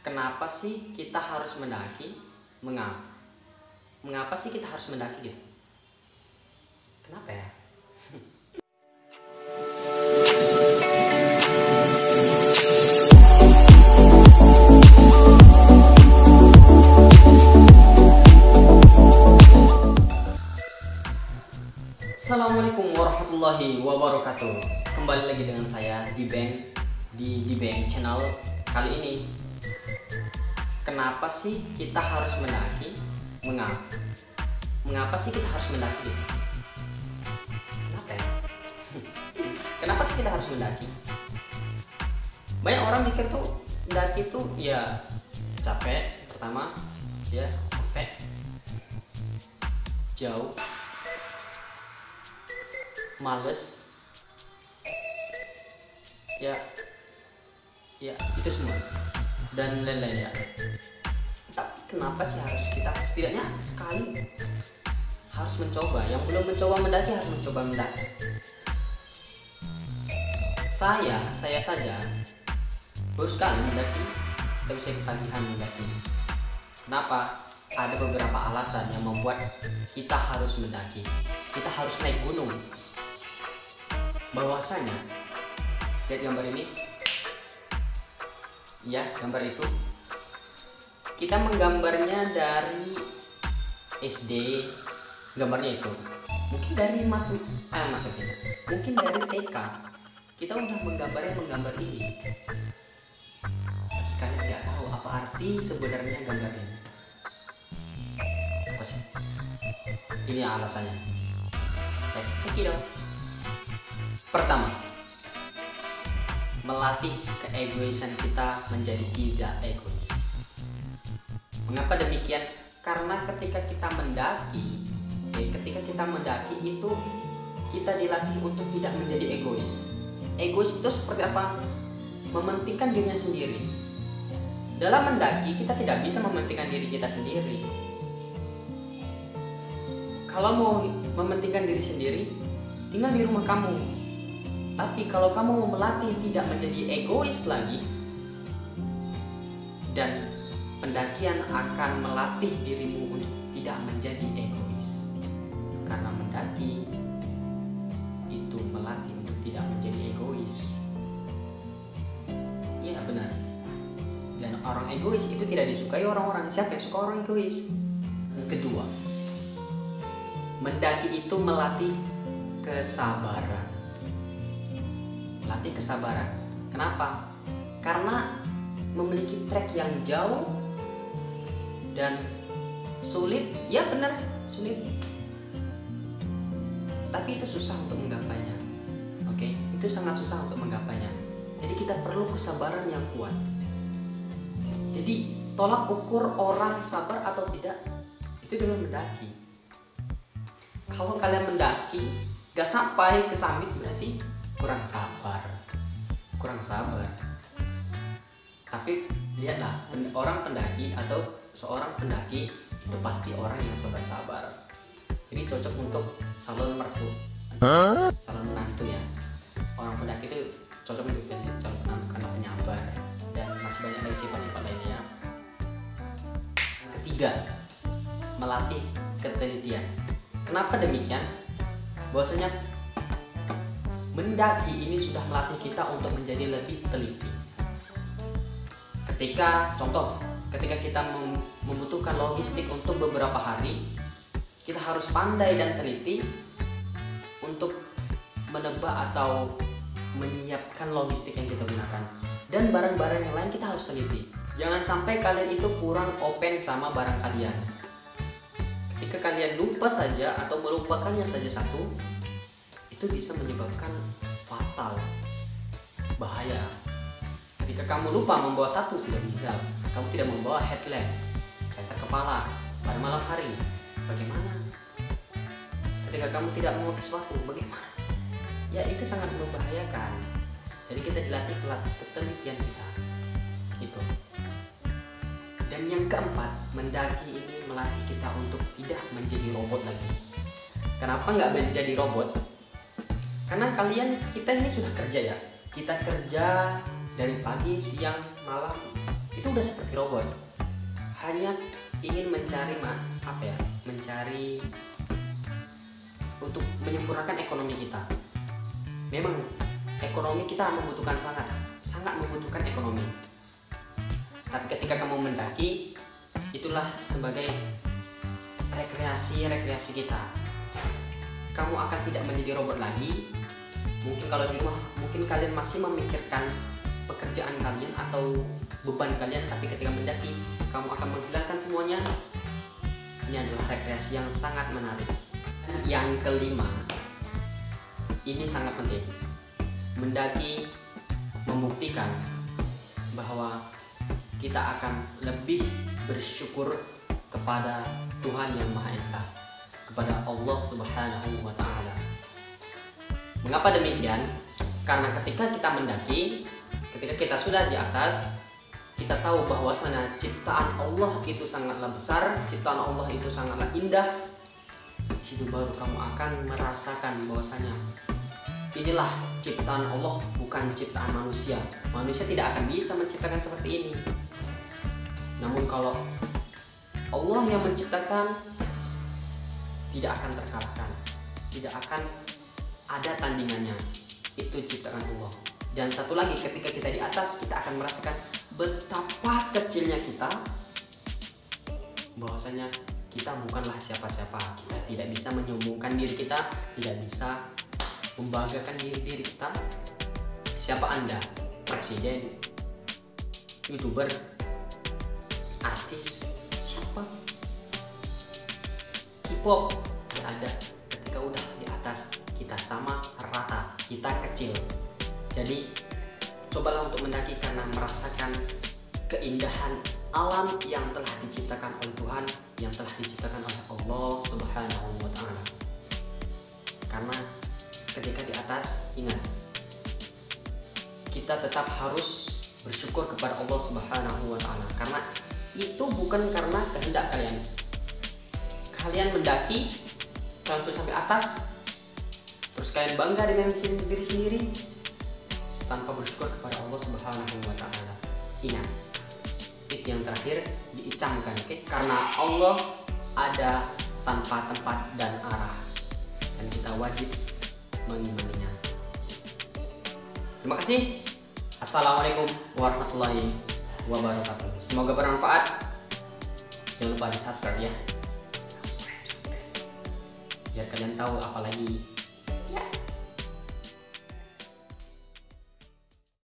Kenapa sih kita harus mendaki? Mengapa sih kita harus mendaki gitu? Kenapa ya? Assalamualaikum warahmatullahi wabarakatuh. Kembali lagi dengan saya Dibeng di Dibeng Channel. Kali ini, kenapa sih kita harus mendaki? Mengapa sih kita harus mendaki? Kenapa ya? Kenapa sih kita harus mendaki? Banyak orang mikir tuh mendaki tuh ya capek, pertama ya capek, jauh, males, ya itu semua dan lain-lain ya. Tapi kenapa sih harus kita setidaknya sekali harus mencoba? Yang belum mencoba mendaki harus mencoba mendaki. Saya saja baru sekali mendaki, tapi saya ketagihan mendaki. Kenapa? Ada beberapa alasan yang membuat kita harus mendaki. Kita harus naik gunung. Bahwasanya, lihat gambar ini. Ya, gambar itu kita menggambarnya dari SD, gambarnya itu mungkin dari mungkin dari TK kita udah menggambar ini. Kalian tidak tahu apa arti sebenarnya gambar ini. Apa sih? Ini alasannya. Let's check it out. Pertama, melatih keegoisan kita menjadi tidak egois. Mengapa demikian? Karena ketika kita mendaki itu kita dilatih untuk tidak menjadi egois. Egois itu seperti apa? Mementingkan dirinya sendiri. Dalam mendaki kita tidak bisa mementingkan diri kita sendiri. Kalau mau mementingkan diri sendiri, tinggal di rumah kamu. Tapi kalau kamu mau melatih tidak menjadi egois lagi, dan pendakian akan melatih dirimu untuk tidak menjadi egois. Karena mendaki itu melatih untuk tidak menjadi egois. Iya benar. Dan orang egois itu tidak disukai orang-orang. Siapa yang suka orang egois? Kedua, mendaki itu melatih kesabaran. Melatih kesabaran. Kenapa? Karena memiliki trek yang jauh dan sulit. Ya benar, sulit. Tapi itu susah untuk menggapainya. Oke, itu sangat susah untuk menggapainya. Jadi kita perlu kesabaran yang kuat. Jadi tolak ukur orang sabar atau tidak itu dengan mendaki. Kalau kalian mendaki gak sampai ke summit berarti kurang sabar. Tapi lihatlah, orang pendaki atau seorang pendaki itu pasti orang yang sabar. Ini cocok untuk calon menantu ya. Orang pendaki itu cocok untuk jadi calon menantu karena penyabar dan masih banyak lagi sifat-sifat lainnya. Yang ketiga, melatih ketelitian. Kenapa demikian? Bahwasanya mendaki ini sudah melatih kita untuk menjadi lebih teliti. Ketika kita membutuhkan logistik untuk beberapa hari, kita harus pandai dan teliti untuk menebak atau menyiapkan logistik yang kita gunakan. Dan barang-barang yang lain kita harus teliti. Jangan sampai kalian itu kurang open sama barang kalian. Ketika kalian lupa saja atau melupakannya saja satu, itu bisa menyebabkan fatal, bahaya. Ketika kamu lupa membawa satu, sudah meninggal. Kamu tidak membawa headlamp, senter kepala pada malam hari, bagaimana? Ketika kamu tidak memakai sepatu, bagaimana? Ya itu sangat membahayakan. Jadi kita dilatih ketelitian kita. Itu. Dan yang keempat, mendaki ini melatih kita untuk tidak menjadi robot lagi. Kenapa nggak menjadi robot? Karena kita ini sudah kerja ya. Kita kerja dari pagi, siang, malam, itu udah seperti robot, hanya ingin mencari mencari untuk menyempurnakan ekonomi kita. Memang ekonomi kita membutuhkan, sangat membutuhkan ekonomi. Tapi ketika kamu mendaki, itulah sebagai rekreasi kita. Kamu akan tidak menjadi robot lagi. Mungkin kalau di rumah, mungkin kalian masih memikirkan pekerjaan kalian atau beban kalian, tapi ketika mendaki, kamu akan menghilangkan semuanya. Ini adalah rekreasi yang sangat menarik. Yang kelima, ini sangat penting. Mendaki membuktikan bahwa kita akan lebih bersyukur kepada Tuhan Yang Maha Esa, kepada Allah Subhanahu wa Ta'ala. Mengapa demikian? Karena ketika kita mendaki, ketika kita sudah di atas, kita tahu bahwasanya ciptaan Allah itu sangatlah besar, ciptaan Allah itu sangatlah indah. Di situ baru kamu akan merasakan bahwasanya inilah ciptaan Allah, bukan ciptaan manusia. Manusia tidak akan bisa menciptakan seperti ini. Namun kalau Allah yang menciptakan, tidak akan terkalahkan, tidak akan ada tandingannya. Itu ciptaan Allah. Dan satu lagi, ketika kita di atas, kita akan merasakan betapa kecilnya kita, bahwasanya kita bukanlah siapa-siapa. Kita tidak bisa menyombongkan diri kita, tidak bisa membanggakan diri kita. Siapa Anda? Presiden, YouTuber, artis, siapa? K-pop, tidak ada. Ketika udah di atas, kita sama rata, kita kecil. Jadi cobalah untuk mendaki karena merasakan keindahan alam yang telah diciptakan oleh Tuhan, yang telah diciptakan oleh Allah Subhanahu wa Ta'ala. Karena ketika di atas, ingat, kita tetap harus bersyukur kepada Allah Subhanahu wa Ta'ala, karena itu bukan karena kehendak kalian. Kalian mendaki, kalian sudah sampai atas, terus kalian bangga dengan diri sendiri tanpa bersyukur kepada Allah Subhanahu wa Ta'ala. Ingat, itu yang terakhir diicamkan, oke? Karena Allah ada tanpa tempat dan arah, dan kita wajib mengimaninya. Terima kasih. Assalamualaikum warahmatullahi wabarakatuh. Semoga bermanfaat. Jangan lupa di subscribe ya, biar kalian tahu apalagi